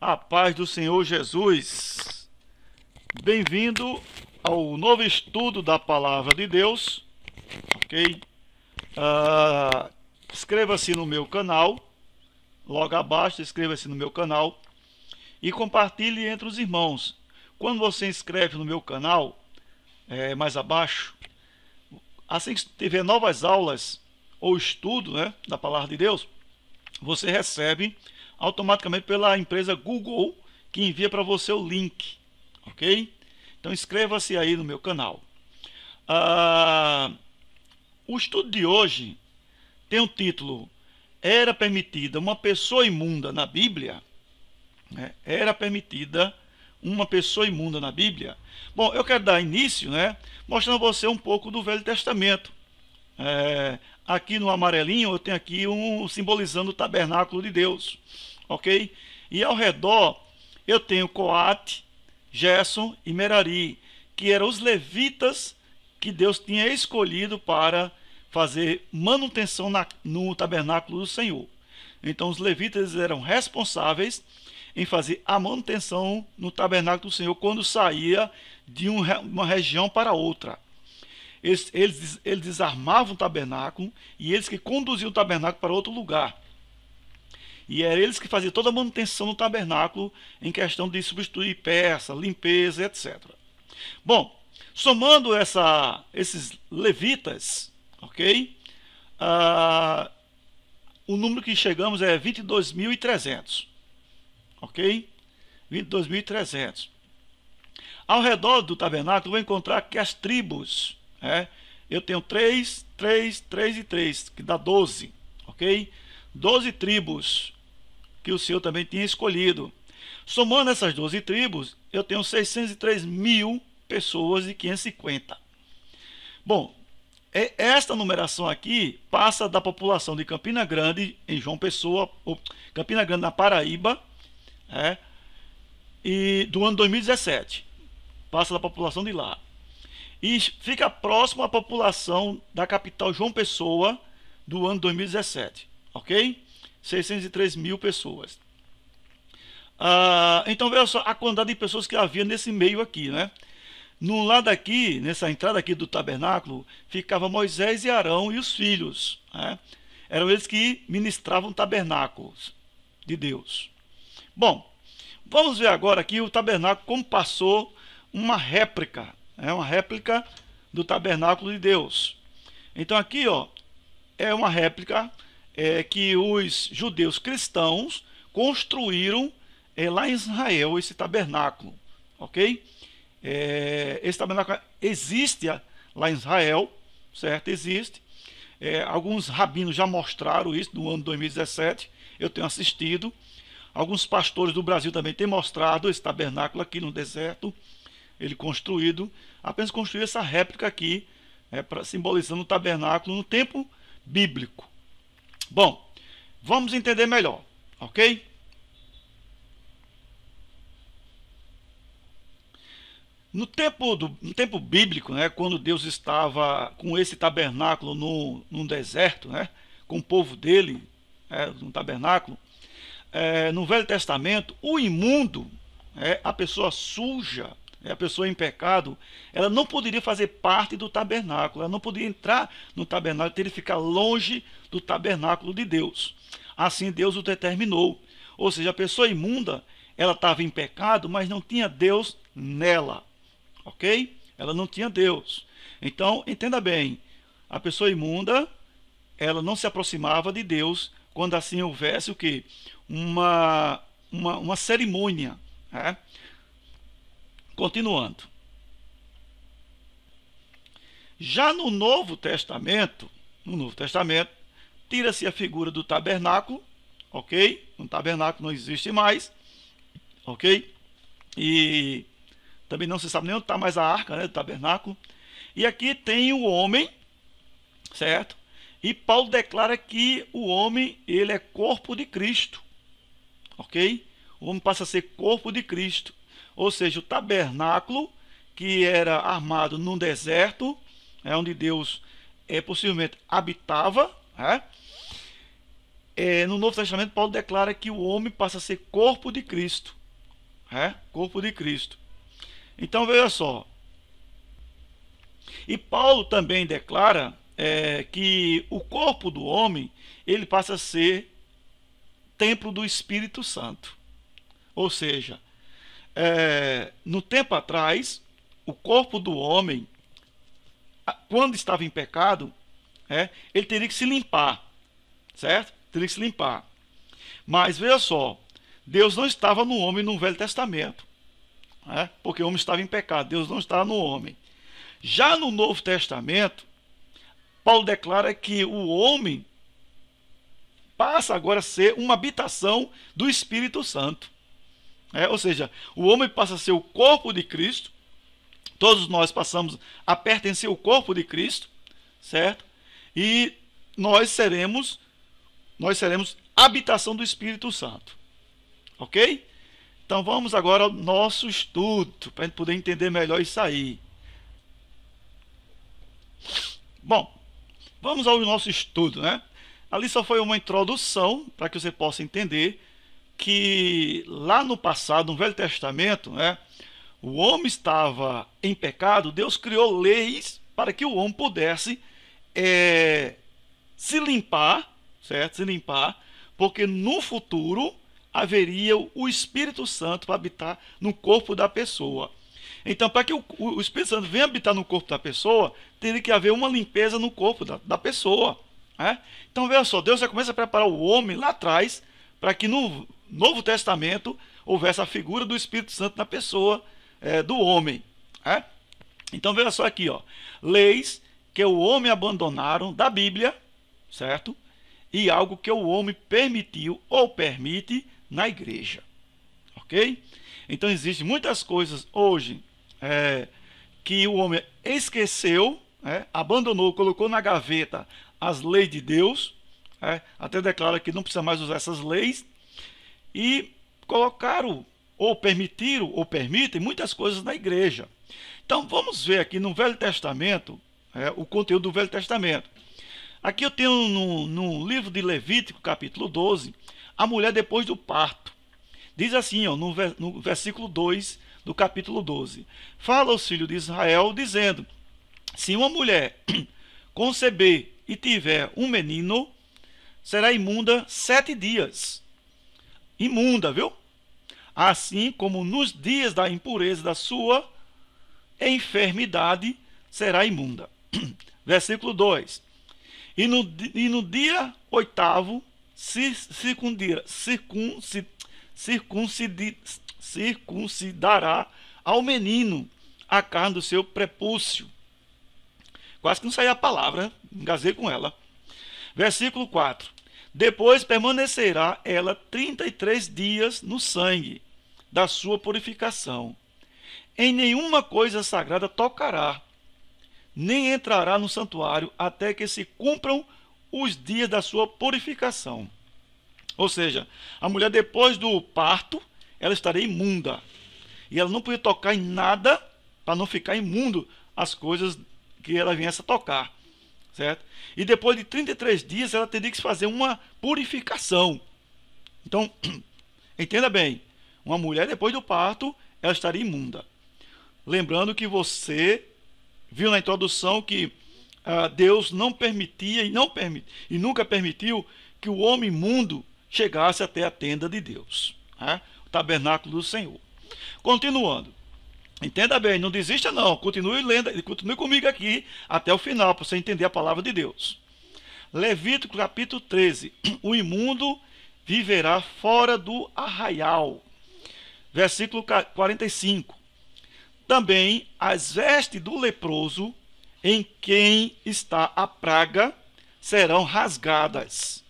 A paz do Senhor Jesus. Bem-vindo ao novo estudo da Palavra de Deus, ok? Inscreva-se no meu canal, logo abaixo, inscreva-se no meu canal e compartilhe entre os irmãos. Quando você inscreve no meu canal, mais abaixo, assim que tiver novas aulas ou estudo, da Palavra de Deus, você recebe automaticamente pela empresa Google, que envia para você o link, ok? Então inscreva-se aí no meu canal. O estudo de hoje tem o título: Era permitida uma pessoa imunda na Bíblia? Era permitida uma pessoa imunda na Bíblia? Bom, eu quero dar início, mostrando a você um pouco do Velho Testamento. Aqui no amarelinho eu tenho aqui simbolizando o tabernáculo de Deus, ok? E ao redor eu tenho Coate, Gerson e Merari, que eram os levitas que Deus tinha escolhido para fazer manutenção no tabernáculo do Senhor. Então os levitas eram responsáveis em fazer a manutenção no tabernáculo do Senhor quando saía de uma região para outra. Eles desarmavam o tabernáculo e eles que conduziam o tabernáculo para outro lugar. E eram eles que faziam toda a manutenção no tabernáculo em questão de substituir peça, limpeza, etc. Bom, somando esses levitas, ok? O número que chegamos é 22.300, ok? 22.300. Ao redor do tabernáculo, vou encontrar aqui as tribos. Eu tenho 3, 3, 3 e 3, que dá 12, ok? 12 tribos que o Senhor também tinha escolhido. Somando essas 12 tribos, eu tenho 603.000 pessoas e 550. Bom, esta numeração aqui passa da população de Campina Grande, em João Pessoa, ou Campina Grande, na Paraíba, e do ano 2017. Passa da população de lá. E fica próximo à população da capital João Pessoa do ano 2017, ok? 603.000 pessoas. Então veja só a quantidade de pessoas que havia nesse meio aqui, No lado aqui, nessa entrada aqui do tabernáculo, ficava Moisés e Arão e os filhos, Eram eles que ministravam tabernáculos de Deus. Bom, vamos ver agora aqui o tabernáculo como passou uma réplica. Uma réplica do tabernáculo de Deus. Então aqui, é uma réplica que os judeus cristãos construíram lá em Israel, esse tabernáculo, ok? Esse tabernáculo existe lá em Israel, certo? Existe. Alguns rabinos já mostraram isso no ano 2017, eu tenho assistido. Alguns pastores do Brasil também têm mostrado esse tabernáculo aqui no deserto. Ele construído, apenas construiu essa réplica aqui, simbolizando o tabernáculo no tempo bíblico. Bom, vamos entender melhor, ok? No tempo bíblico, quando Deus estava com esse tabernáculo no deserto, com o povo dele, no tabernáculo, no Velho Testamento, o imundo, a pessoa suja, a pessoa em pecado, ela não poderia fazer parte do tabernáculo, ela não poderia entrar no tabernáculo, teria que ficar longe do tabernáculo de Deus. Assim Deus o determinou. Ou seja, a pessoa imunda, ela estava em pecado, mas não tinha Deus nela, ok? Ela não tinha Deus. Então, entenda bem, a pessoa imunda, ela não se aproximava de Deus quando assim houvesse o quê? Uma cerimônia, Continuando. Já no Novo Testamento, tira-se a figura do tabernáculo, ok? O tabernáculo não existe mais, ok? E também não se sabe nem onde está mais a arca, do tabernáculo. E aqui tem o homem, certo? E Paulo declara que o homem, ele é corpo de Cristo, ok? O homem passa a ser corpo de Cristo. Ou seja, o tabernáculo, que era armado num deserto, onde Deus possivelmente habitava, no Novo Testamento, Paulo declara que o homem passa a ser corpo de Cristo. Corpo de Cristo. Então, veja só. E Paulo também declara que o corpo do homem, ele passa a ser templo do Espírito Santo. Ou seja, no tempo atrás, o corpo do homem, quando estava em pecado, ele teria que se limpar, certo? Teria que se limpar. Mas veja só, Deus não estava no homem no Velho Testamento, porque o homem estava em pecado, Deus não estava no homem. Já no Novo Testamento, Paulo declara que o homem passa agora a ser uma habitação do Espírito Santo. Ou seja, o homem passa a ser o corpo de Cristo, todos nós passamos a pertencer ao corpo de Cristo, certo? E nós seremos habitação do Espírito Santo. Ok? Então vamos agora ao nosso estudo, para a gente poder entender melhor isso aí. Bom, vamos ao nosso estudo, né? Ali só foi uma introdução, para que você possa entender que lá no passado, no Velho Testamento, o homem estava em pecado, Deus criou leis para que o homem pudesse se limpar, certo? Se limpar, porque no futuro haveria o Espírito Santo para habitar no corpo da pessoa. Então, para que o Espírito Santo venha habitar no corpo da pessoa, teria que haver uma limpeza no corpo da pessoa. Então, veja só, Deus já começa a preparar o homem lá atrás, para que no Novo Testamento houvesse a figura do Espírito Santo na pessoa do homem. Então, veja só aqui, leis que o homem abandonaram da Bíblia, certo? E algo que o homem permitiu ou permite na igreja, ok? Então existem muitas coisas hoje que o homem esqueceu, abandonou, colocou na gaveta as leis de Deus, até declara que não precisa mais usar essas leis, e colocaram ou permitiram ou permitem muitas coisas na igreja. Então vamos ver aqui no Velho Testamento, o conteúdo do Velho Testamento. Aqui eu tenho no livro de Levítico, capítulo 12, a mulher depois do parto. Diz assim, no versículo 2 do capítulo 12. Fala aos filhos de Israel, dizendo: se uma mulher conceber e tiver um menino, será imunda 7 dias. Imunda, viu? Assim como nos dias da impureza da sua enfermidade, será imunda. Versículo 2. E no dia 8º circuncidará ao menino a carne do seu prepúcio. Quase que não saía a palavra, engasguei com ela. Versículo 4. Depois permanecerá ela 33 dias no sangue da sua purificação. Em nenhuma coisa sagrada tocará, nem entrará no santuário até que se cumpram os dias da sua purificação. Ou seja, a mulher depois do parto, ela estaria imunda. E ela não podia tocar em nada para não ficar imundo as coisas que ela viesse a tocar. Certo? E depois de 33 dias, ela teria que fazer uma purificação. Então, entenda bem, uma mulher depois do parto, ela estaria imunda. Lembrando que você viu na introdução que Deus não permitia e nunca permitiu que o homem imundo chegasse até a tenda de Deus, o tabernáculo do Senhor. Continuando, entenda bem, não desista não, continue lendo, continue comigo aqui até o final, para você entender a palavra de Deus. Levítico capítulo 13, o imundo viverá fora do arraial. Versículo 45. Também as vestes do leproso, em quem está a praga, serão rasgadas.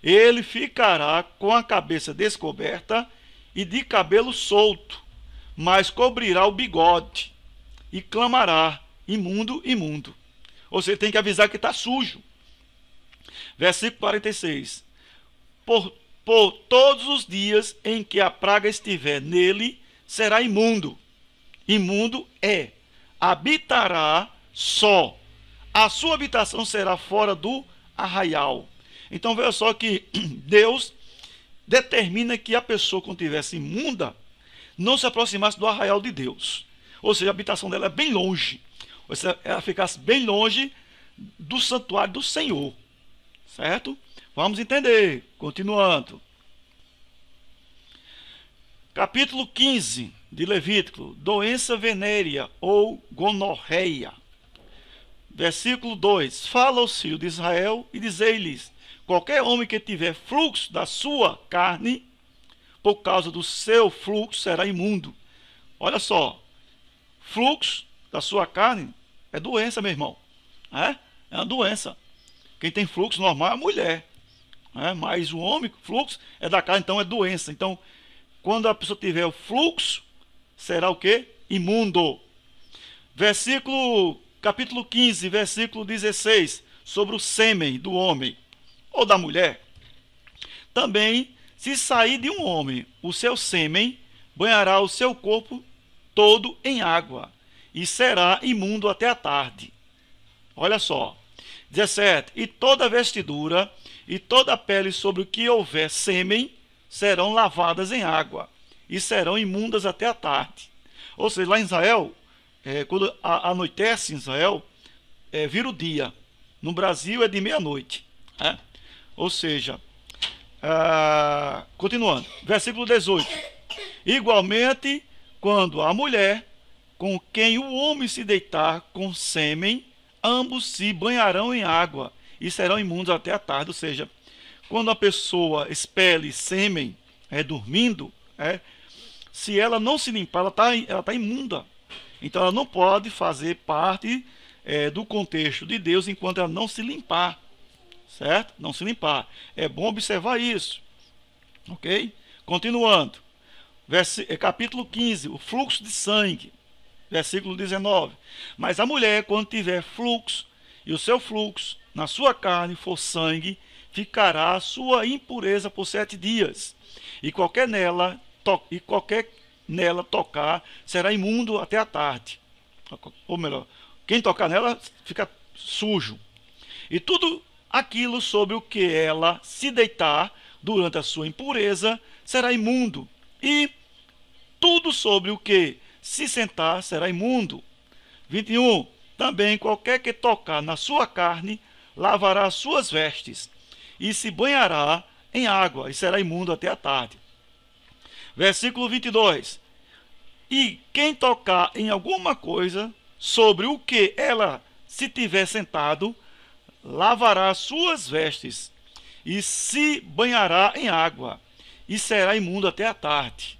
Ele ficará com a cabeça descoberta e de cabelo solto, mas cobrirá o bigode e clamará: imundo, imundo. Ou seja, tem que avisar que está sujo. Versículo 46. Por todos os dias em que a praga estiver nele, será imundo. Imundo habitará só. A sua habitação será fora do arraial. Então veja só que Deus determina que a pessoa, quando estivesse imunda, não se aproximasse do arraial de Deus. Ou seja, a habitação dela é bem longe. Ou seja, ela ficasse bem longe do santuário do Senhor. Certo? Vamos entender. Continuando. Capítulo 15 de Levítico. Doença venérea ou gonorreia. Versículo 2. Fala aos filhos de Israel e dizei-lhes: qualquer homem que tiver fluxo da sua carne, por causa do seu fluxo, será imundo. Olha só. Fluxo da sua carne é doença, meu irmão. É uma doença. Quem tem fluxo normal é a mulher. Mas o homem, fluxo é da carne, então é doença. Então, quando a pessoa tiver o fluxo, será o quê? Imundo. Capítulo 15, versículo 16, sobre o sêmen do homem ou da mulher. Também, se sair de um homem o seu sêmen, banhará o seu corpo todo em água, e será imundo até a tarde. Olha só. 17. E toda vestidura e toda a pele sobre o que houver sêmen serão lavadas em água, e serão imundas até a tarde. Ou seja, lá em Israel, quando anoitece em Israel, vira o dia. No Brasil é de meia-noite. Ou seja, continuando, versículo 18. Igualmente, quando a mulher com quem o homem se deitar com sêmen, ambos se banharão em água e serão imundos até a tarde. Ou seja, quando a pessoa expele sêmen dormindo, se ela não se limpar, ela tá imunda. Então ela não pode fazer parte do contexto de Deus enquanto ela não se limpar. Certo? Não se limpar. É bom observar isso. Ok? Continuando. Capítulo 15. O fluxo de sangue. Versículo 19. Mas a mulher, quando tiver fluxo, e o seu fluxo na sua carne for sangue, ficará a sua impureza por 7 dias. E qualquer nela tocar será imundo até a tarde. Ou melhor, quem tocar nela fica sujo. E tudo aquilo sobre o que ela se deitar durante a sua impureza será imundo. E tudo sobre o que se sentar será imundo. 21. Também qualquer que tocar na sua carne lavará as suas vestes e se banhará em água e será imundo até a tarde. Versículo 22. E quem tocar em alguma coisa sobre o que ela se tiver sentado, lavará as suas vestes e se banhará em água e será imundo até a tarde.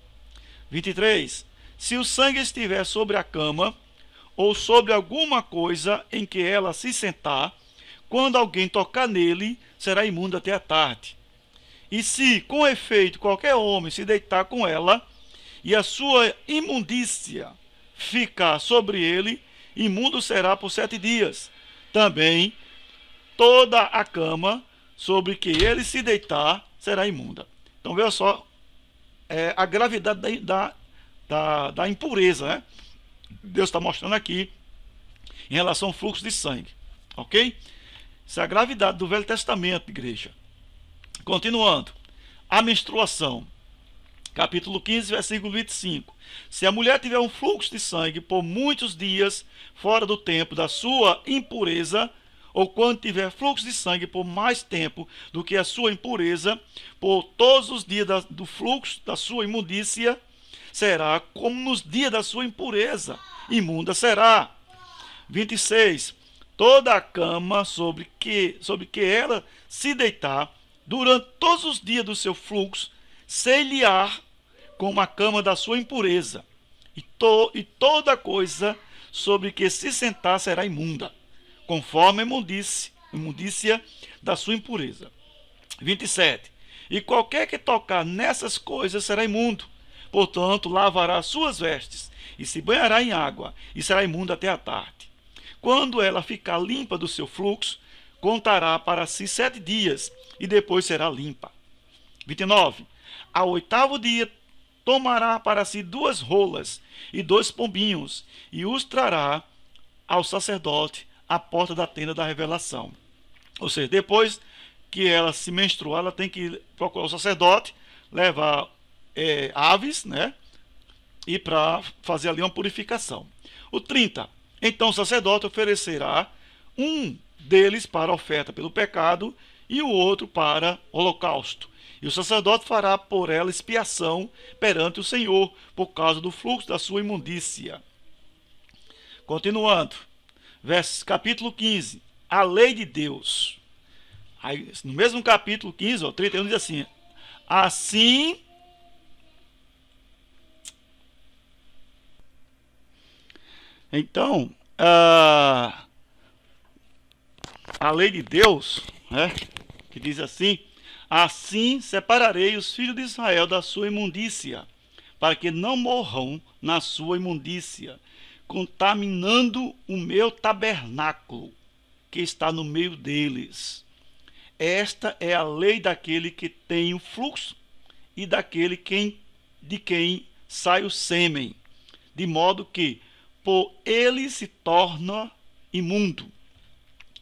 23. Se o sangue estiver sobre a cama ou sobre alguma coisa em que ela se sentar, quando alguém tocar nele, será imundo até a tarde. E se, com efeito, qualquer homem se deitar com ela, e a sua imundícia ficar sobre ele, imundo será por 7 dias. Também, toda a cama sobre que ele se deitar, será imunda. Então, veja só a gravidade da impureza, Deus está mostrando aqui em relação ao fluxo de sangue, ok? Essa é a gravidade do Velho Testamento, igreja. Continuando, a menstruação, capítulo 15, versículo 25. Se a mulher tiver um fluxo de sangue por muitos dias fora do tempo da sua impureza, ou quando tiver fluxo de sangue por mais tempo do que a sua impureza, por todos os dias do fluxo da sua imundícia, será como nos dias da sua impureza, imunda será. 26. Toda a cama sobre que ela se deitar, durante todos os dias do seu fluxo, ser-lhe-á como a cama da sua impureza, e toda coisa sobre que se sentar será imunda, conforme a imundícia da sua impureza. 27. E qualquer que tocar nessas coisas será imundo, portanto lavará suas vestes, e se banhará em água, e será imundo até a tarde. Quando ela ficar limpa do seu fluxo, contará para si 7 dias, e depois será limpa. 29. Ao 8º dia, tomará para si 2 rolas e 2 pombinhos, e os trará ao sacerdote à porta da tenda da revelação. Ou seja, depois que ela se menstruar, ela tem que procurar o sacerdote, levar aves, né? E para fazer ali uma purificação. O 30. Então o sacerdote oferecerá um deles para oferta pelo pecado e o outro para holocausto. E o sacerdote fará por ela expiação perante o Senhor, por causa do fluxo da sua imundícia. Continuando, capítulo 15, a lei de Deus. Aí, no mesmo capítulo 15, 31, diz assim: assim então, a lei de Deus, né, que diz assim: assim separarei os filhos de Israel da sua imundícia, para que não morram na sua imundícia, contaminando o meu tabernáculo, que está no meio deles. Esta é a lei daquele que tem o fluxo e daquele de quem sai o sêmen, de modo que por ele se torna imundo.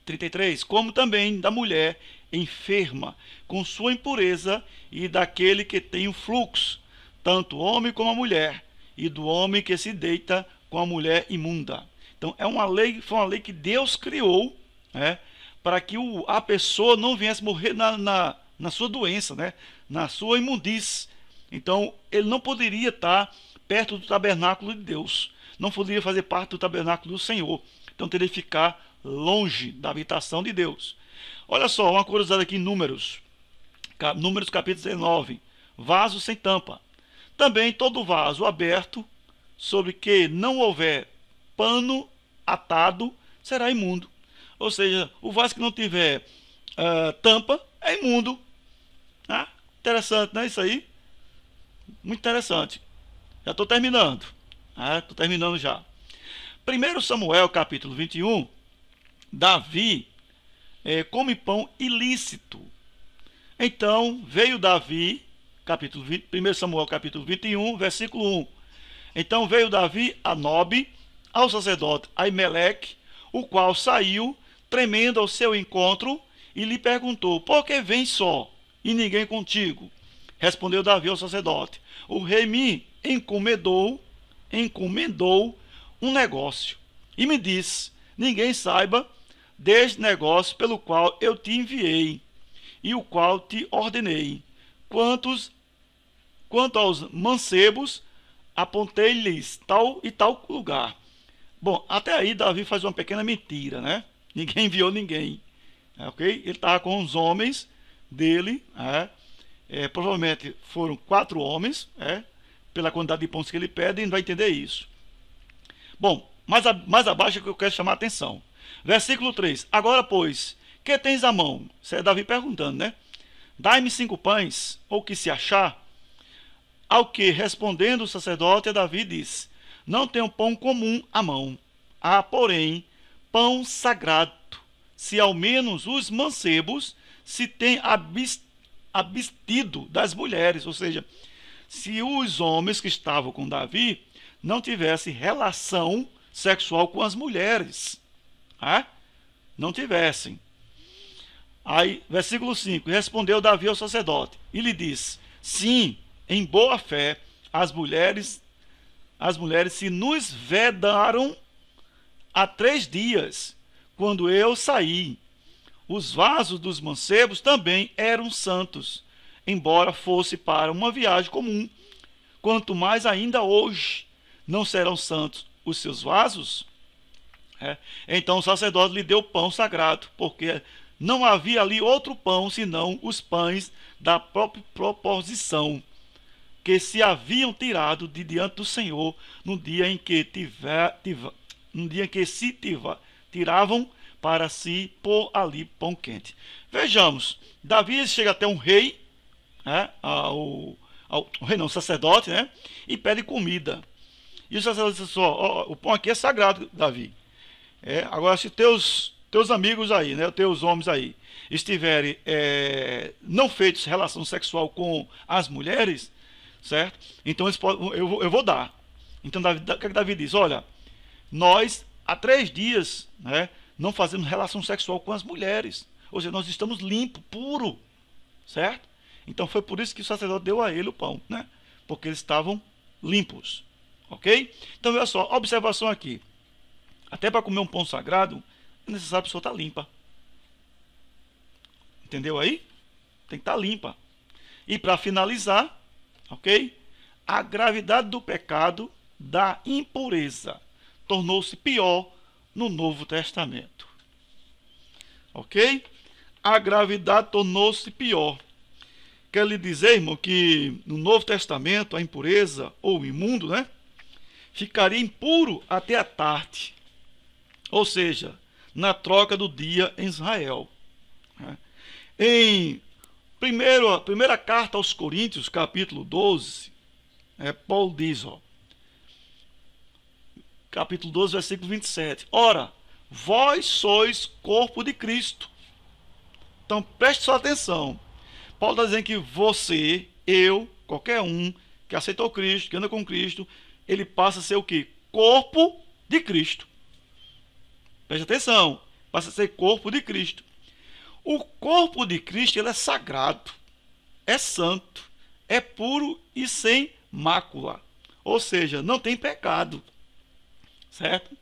33. Como também da mulher enferma com sua impureza e daquele que tem o fluxo, tanto o homem como a mulher, e do homem que se deita com a mulher imunda. Então foi uma lei que Deus criou, né, para que a pessoa não viesse morrer na sua doença, né, na sua imundície. Então ele não poderia estar perto do tabernáculo de Deus, não poderia fazer parte do tabernáculo do Senhor, então teria que ficar longe da habitação de Deus. Olha só, uma curiosidade aqui em Números capítulo 19, vaso sem tampa. Também todo vaso aberto, sobre que não houver pano atado, será imundo. Ou seja, o vaso que não tiver tampa é imundo. Ah, interessante, não é isso aí? Muito interessante. Já estou terminando. Estou terminando já. 1 Samuel capítulo 21, Davi come pão ilícito. Então veio Davi, capítulo 20, 1 Samuel capítulo 21, versículo 1. Então veio Davi a Nobe, ao sacerdote Aimeleque, o qual saiu, tremendo ao seu encontro, e lhe perguntou: por que vem só, e ninguém contigo? Respondeu Davi ao sacerdote: o rei me encomendou um negócio, e me disse: ninguém saiba deste negócio pelo qual eu te enviei, e o qual te ordenei. Quanto aos mancebos, apontei-lhes tal e tal lugar. Bom, até aí Davi faz uma pequena mentira, né? Ninguém enviou ninguém, ok? Ele estava com os homens dele, provavelmente foram 4 homens, pela quantidade de pontos que ele pede, e não vai entender isso. Bom, mais abaixo é que eu quero chamar a atenção. Versículo 3. Agora, pois, que tens à mão? Isso é Davi perguntando, né? Dai-me 5 pães, ou que se achar. Ao que, respondendo o sacerdote, Davi disse: não tenho pão comum à mão. Há, porém, pão sagrado. Se ao menos os mancebos se têm abstido das mulheres, ou seja, se os homens que estavam com Davi não tivessem relação sexual com as mulheres, não tivessem. Aí, versículo 5, respondeu Davi ao sacerdote, e lhe disse: sim, em boa fé, as mulheres se nos vedaram há 3 dias, quando eu saí. Os vasos dos mancebos também eram santos, embora fosse para uma viagem comum. Quanto mais ainda hoje não serão santos os seus vasos? Então o sacerdote lhe deu pão sagrado, porque não havia ali outro pão senão os pães da própria proposição, que se haviam tirado de diante do Senhor no dia em que tiravam para si pôr ali pão quente. Vejamos, Davi chega até um rei, o sacerdote, né, e pede comida. E o sacerdote diz: o pão aqui é sagrado, Davi. Agora, se teus amigos aí, né, teus homens aí, estiverem não feitos relação sexual com as mulheres, certo? Então eu vou dar. Então o que Davi diz? Olha, nós há 3 dias, né, não fazemos relação sexual com as mulheres. Ou seja, nós estamos limpos, puro, certo? Então foi por isso que o sacerdote deu a ele o pão, né? Porque eles estavam limpos, ok? Então olha só, observação aqui. Até para comer um pão sagrado, é necessário a pessoa estar limpa. Entendeu aí? Tem que estar limpa. E para finalizar, ok? A gravidade do pecado da impureza tornou-se pior no Novo Testamento. Ok? A gravidade tornou-se pior. Quer lhe dizer, irmão, que no Novo Testamento a impureza, ou o imundo, né? Ficaria impuro até a tarde. Ou seja, na troca do dia em Israel. Em primeira carta aos Coríntios, capítulo 12, Paulo diz, capítulo 12, versículo 27. Ora, vós sois corpo de Cristo. Então preste sua atenção. Paulo está dizendo que você, eu, qualquer um que aceitou Cristo, que anda com Cristo, ele passa a ser o quê? Corpo de Cristo. Preste atenção. Passa a ser corpo de Cristo. O corpo de Cristo, ele é sagrado, é santo, é puro e sem mácula. Ou seja, não tem pecado. Certo?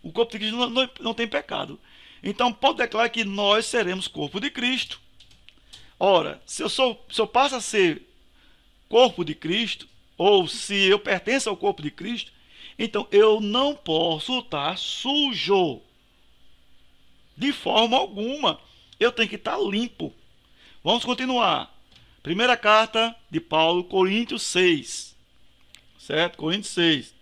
O corpo de Cristo não tem pecado. Então, Paulo declara que nós seremos corpo de Cristo. Ora, se eu passo a ser corpo de Cristo, ou se eu pertenço ao corpo de Cristo, então eu não posso estar sujo. De forma alguma. Eu tenho que estar limpo. Vamos continuar. Primeira carta de Paulo, Coríntios 6. Certo? Coríntios 6.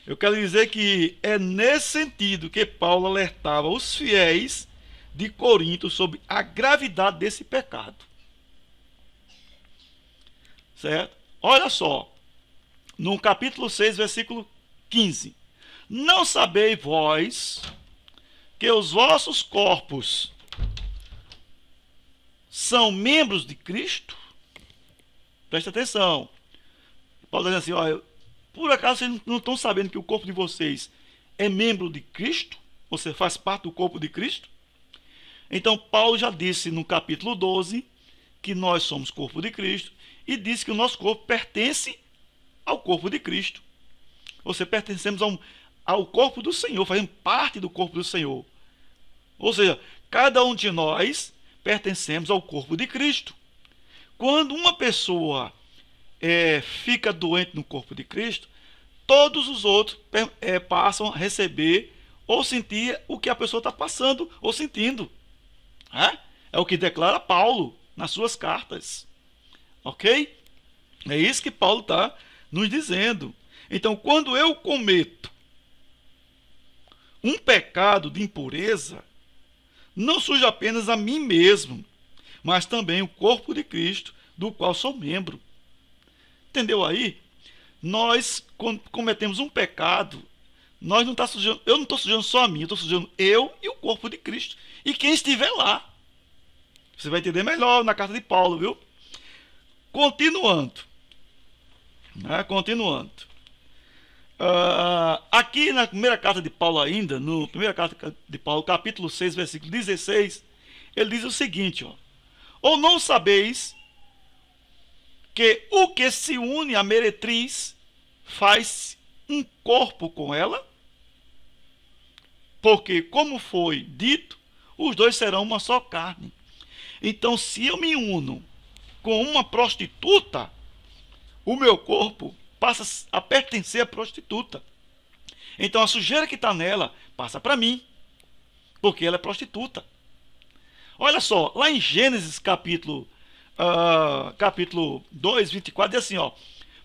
Eu quero dizer que é nesse sentido que Paulo alertava os fiéis de Corinto sobre a gravidade desse pecado. Certo? Olha só. No capítulo 6, versículo 15. Não sabeis vós que os vossos corpos são membros de Cristo? Preste atenção. Paulo está dizendo assim, por acaso vocês não estão sabendo que o corpo de vocês é membro de Cristo? Você faz parte do corpo de Cristo? Então Paulo já disse no capítulo 12 que nós somos corpo de Cristo e disse que o nosso corpo pertence ao corpo de Cristo. Ou seja, pertencemos ao corpo do Senhor, fazemos parte do corpo do Senhor. Ou seja, cada um de nós pertencemos ao corpo de Cristo. Quando uma pessoa fica doente no corpo de Cristo, todos os outros passam a receber ou sentir o que a pessoa está passando ou sentindo. É o que declara Paulo nas suas cartas. Ok? É isso que Paulo está nos dizendo. Então, quando eu cometo um pecado de impureza, não sujo apenas a mim mesmo, mas também o corpo de Cristo, do qual sou membro. Entendeu aí? Nós cometemos um pecado, eu não estou sujando só a mim, eu estou sujando eu e o corpo de Cristo. E quem estiver lá. Você vai entender melhor na carta de Paulo, viu? Continuando. Aqui na primeira carta de Paulo ainda, no primeira carta de Paulo, capítulo 6, versículo 16, ele diz o seguinte, ou não sabeis que o que se une à meretriz faz um corpo com ela? Porque, como foi dito, os dois serão uma só carne. Então, se eu me uno com uma prostituta, o meu corpo passa a pertencer à prostituta. Então, a sujeira que está nela passa para mim, porque ela é prostituta. Olha só, lá em Gênesis capítulo 2, 24, diz assim,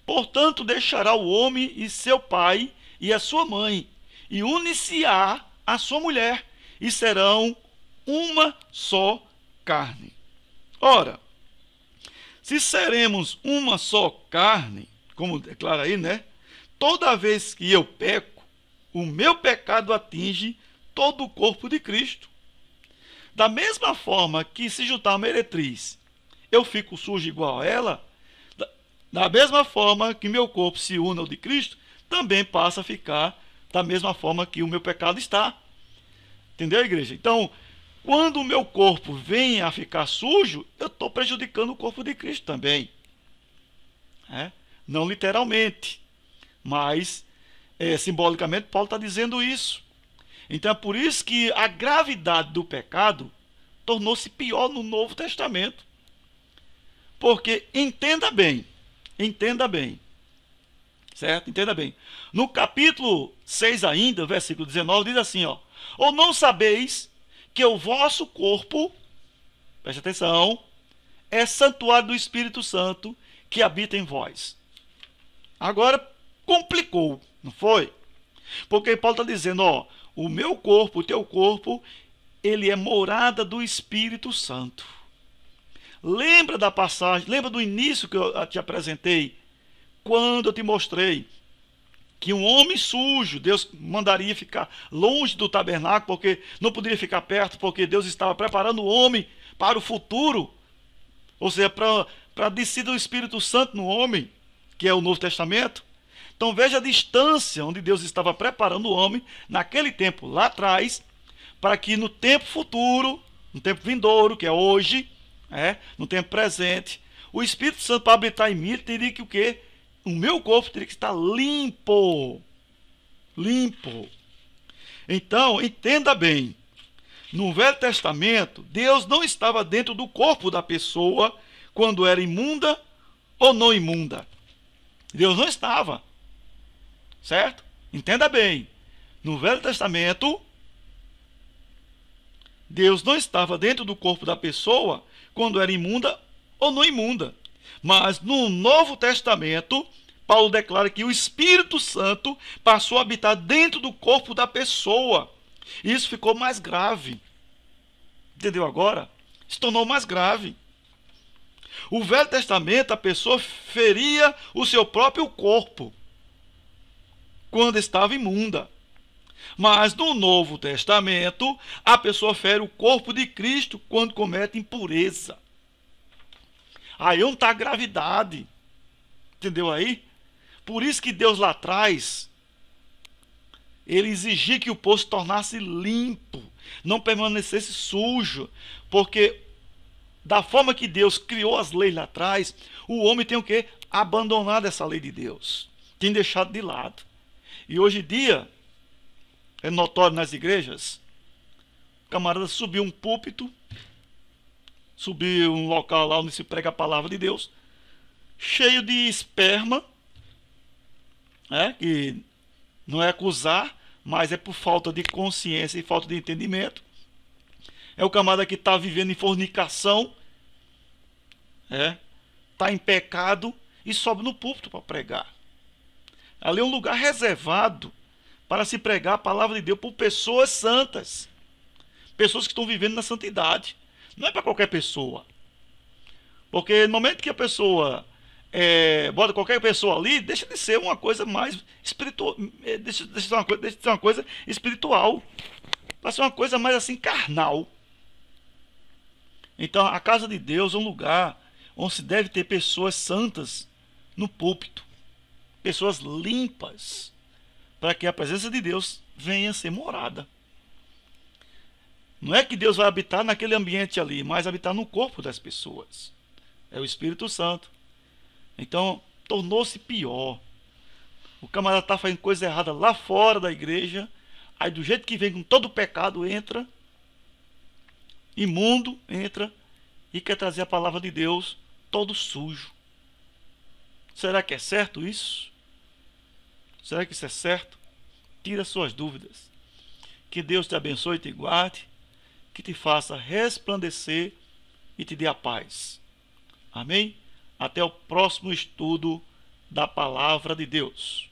portanto deixará o homem e seu pai e a sua mãe, e unir-se-á a sua mulher, e serão uma só carne. Ora, se seremos uma só carne, como declara aí, né? Toda vez que eu peco, o meu pecado atinge todo o corpo de Cristo. Da mesma forma que se juntar a meretriz, eu fico sujo igual a ela, da mesma forma que meu corpo se une ao de Cristo, também passa a ficar da mesma forma que o meu pecado está. Entendeu, igreja? Então, quando o meu corpo vem a ficar sujo, eu estou prejudicando o corpo de Cristo também. Não literalmente, mas simbolicamente Paulo está dizendo isso. Então é por isso que a gravidade do pecado tornou-se pior no Novo Testamento. Porque, entenda bem, certo? Entenda bem. No capítulo 6 ainda, versículo 19, diz assim, ó: ou não sabeis que o vosso corpo, preste atenção, é santuário do Espírito Santo que habita em vós. Agora complicou, não foi? Porque Paulo está dizendo, ó, o meu corpo, o teu corpo, ele é morada do Espírito Santo. Lembra da passagem, lembra do início que eu te apresentei, quando eu te mostrei que um homem sujo, Deus mandaria ficar longe do tabernáculo, porque não poderia ficar perto, porque Deus estava preparando o homem para o futuro, ou seja, para a descida do Espírito Santo no homem, que é o Novo Testamento. Então veja a distância onde Deus estava preparando o homem, naquele tempo, lá atrás, para que no tempo futuro, no tempo vindouro, que é hoje, no tempo presente, o Espírito Santo, para habitar em mim, teria que o quê? O meu corpo teria que estar limpo. Limpo. Então, entenda bem. No Velho Testamento, Deus não estava dentro do corpo da pessoa quando era imunda ou não imunda. Deus não estava. Certo? Entenda bem. No Velho Testamento, Deus não estava dentro do corpo da pessoa quando era imunda ou não imunda. Mas no Novo Testamento, Paulo declara que o Espírito Santo passou a habitar dentro do corpo da pessoa. Isso ficou mais grave. Entendeu agora? Se tornou mais grave. O Velho Testamento, a pessoa feria o seu próprio corpo quando estava imunda. Mas no Novo Testamento, a pessoa fere o corpo de Cristo quando comete impureza. Aí onde está a gravidade. Entendeu aí? Por isso que Deus lá atrás, ele exigia que o povo se tornasse limpo, não permanecesse sujo, porque da forma que Deus criou as leis lá atrás, o homem tem o quê? Abandonado essa lei de Deus, tem deixado de lado. E hoje em dia, é notório nas igrejas, o camarada subiu um púlpito, subiu um local lá onde se prega a palavra de Deus, cheio de esperma, que não é acusar, mas é por falta de consciência e falta de entendimento. É o camarada que está vivendo em fornicação, está em pecado e sobe no púlpito para pregar. Ali é um lugar reservado para se pregar a palavra de Deus por pessoas santas, pessoas que estão vivendo na santidade. Não é para qualquer pessoa, porque no momento que a pessoa bota qualquer pessoa ali, deixa de ser uma coisa mais espiritual, deixa de ser uma coisa espiritual, para ser uma coisa mais assim carnal. Então a casa de Deus é um lugar onde se deve ter pessoas santas no púlpito, pessoas limpas, para que a presença de Deus venha a ser morada. Não é que Deus vai habitar naquele ambiente ali, mas habitar no corpo das pessoas. É o Espírito Santo. Então, tornou-se pior. O camarada está fazendo coisa errada lá fora da igreja, aí do jeito que vem com todo o pecado, entra, imundo, entra, e quer trazer a palavra de Deus todo sujo. Será que é certo isso? Será que isso é certo? Tira suas dúvidas. Que Deus te abençoe e te guarde, que te faça resplandecer e te dê a paz. Amém? Até o próximo estudo da palavra de Deus.